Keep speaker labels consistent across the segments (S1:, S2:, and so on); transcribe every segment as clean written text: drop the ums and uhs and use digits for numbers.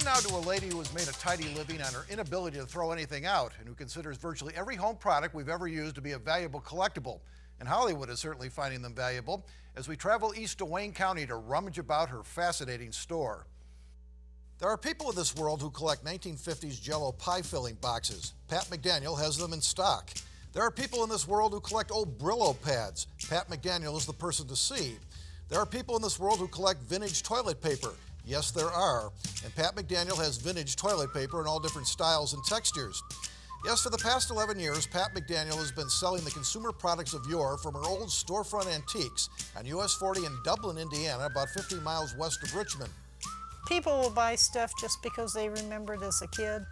S1: now to a lady who has made a tidy living on her inability to throw anything out and who considers virtually every home product we've ever used to be a valuable collectible. And Hollywood is certainly finding them valuable as we travel east to Wayne County to rummage about her fascinating store. There are people in this world who collect 1950s Jell-O pie filling boxes. Pat McDaniel has them in stock. There are people in this world who collect old Brillo pads. Pat McDaniel is the person to see. There are people in this world who collect vintage toilet paper. Yes, there are. And Pat McDaniel has vintage toilet paper in all different styles and textures. Yes, for the past 11 years, Pat McDaniel has been selling the consumer products of yore from her old storefront antiques on US 40 in Dublin, Indiana, about 50 miles west of Richmond.
S2: People will buy stuff just because they remembered as a kid.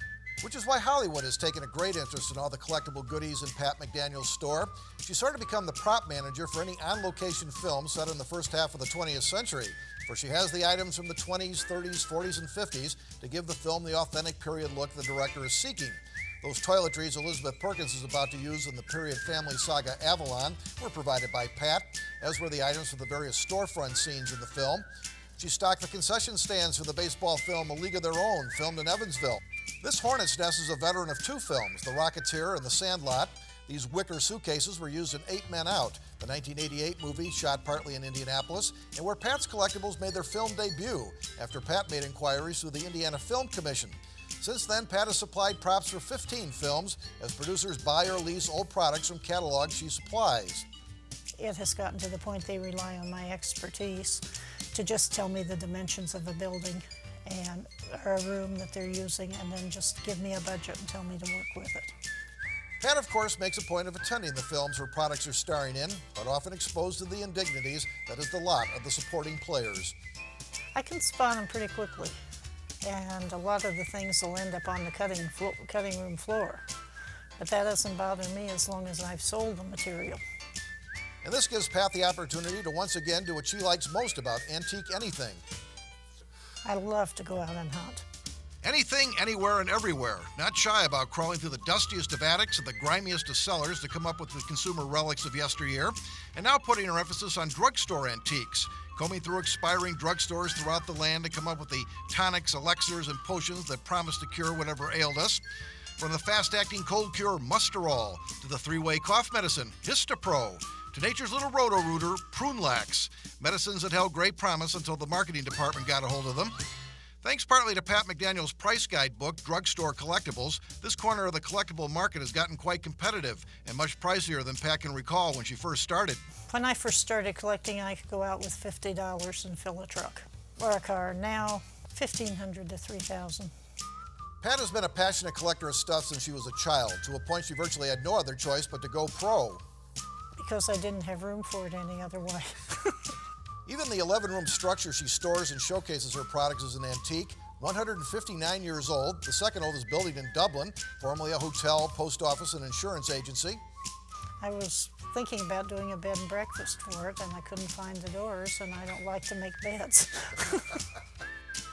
S1: Which is why Hollywood has taken a great interest in all the collectible goodies in Pat McDaniel's store. She started to become the prop manager for any on-location film set in the first half of the 20th century, for she has the items from the 20s, 30s, 40s, and 50s to give the film the authentic period look the director is seeking. Those toiletries Elizabeth Perkins is about to use in the period family saga Avalon were provided by Pat, as were the items for the various storefront scenes in the film. She stocked the concession stands for the baseball film A League of Their Own, filmed in Evansville. This Hornet's Nest is a veteran of two films, The Rocketeer and The Sandlot. These wicker suitcases were used in 8 Men Out, the 1988 movie shot partly in Indianapolis, and where Pat's Collectibles made their film debut after Pat made inquiries through the Indiana Film Commission. Since then, Pat has supplied props for 15 films as producers buy or lease old products from catalogs she supplies.
S2: It has gotten to the point they rely on my expertise to just tell me the dimensions of a building and or a room that they're using, and then just give me a budget and tell me to work with it.
S1: Pat, of course, makes a point of attending the films her products are starring in, but often exposed to the indignities that is the lot of the supporting players.
S2: I can spot them pretty quickly, and a lot of the things will end up on the cutting room floor. But that doesn't bother me as long as I've sold the material.
S1: And this gives Pat the opportunity to once again do what she likes most about antique anything.
S2: I love to go out and hunt.
S1: Anything, anywhere, and everywhere. Not shy about crawling through the dustiest of attics and the grimiest of cellars to come up with the consumer relics of yesteryear. And now putting her emphasis on drugstore antiques, combing through expiring drugstores throughout the land to come up with the tonics, elixirs, and potions that promise to cure whatever ailed us. From the fast-acting cold cure Musterol to the three-way cough medicine Histopro, to nature's little roto-rooter, Prunelax, medicines that held great promise until the marketing department got a hold of them. Thanks partly to Pat McDaniel's price guide book, Drugstore Collectibles, this corner of the collectible market has gotten quite competitive and much pricier than Pat can recall when she first started.
S2: When I first started collecting, I could go out with $50 and fill a truck or a car. Now, $1,500 to $3,000.
S1: Pat has been a passionate collector of stuff since she was a child, to a point she virtually had no other choice but to go pro.
S2: Because I didn't have room for it any other way.
S1: Even the 11-room structure she stores and showcases her products is an antique, 159 years old, the second oldest building in Dublin, formerly a hotel, post office, and insurance agency.
S2: I was thinking about doing a bed and breakfast for it, and I couldn't find the doors, and I don't like to make beds.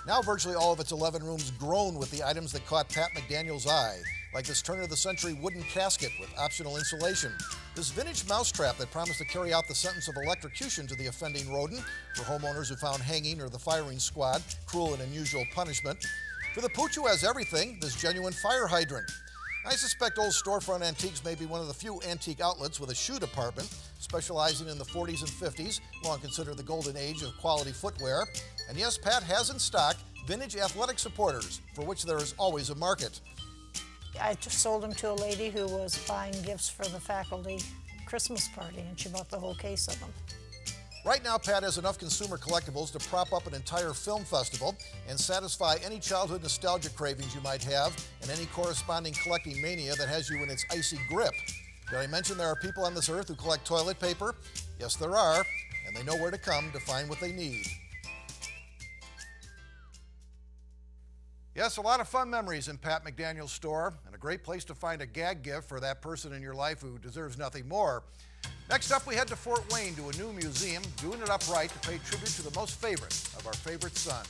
S1: Now virtually all of its 11 rooms groan with the items that caught Pat McDaniel's eye, like this turn-of-the-century wooden casket with optional insulation, this vintage mousetrap that promised to carry out the sentence of electrocution to the offending rodent for homeowners who found hanging or the firing squad cruel and unusual punishment. For the pooch who has everything, this genuine fire hydrant. I suspect old storefront antiques may be one of the few antique outlets with a shoe department, specializing in the 40s and 50s, long considered the golden age of quality footwear. And yes, Pat has in stock vintage athletic supporters, for which there is always a market.
S2: I just sold them to a lady who was buying gifts for the faculty Christmas party, and she bought the whole case of them.
S1: Right now, Pat has enough consumer collectibles to prop up an entire film festival and satisfy any childhood nostalgia cravings you might have and any corresponding collecting mania that has you in its icy grip. Did I mention there are people on this earth who collect toilet paper? Yes, there are, and they know where to come to find what they need. Yes, a lot of fun memories in Pat McDaniel's store, and a great place to find a gag gift for that person in your life who deserves nothing more. Next up, we head to Fort Wayne to a new museum, doing it upright to pay tribute to the most favorite of our favorite sons.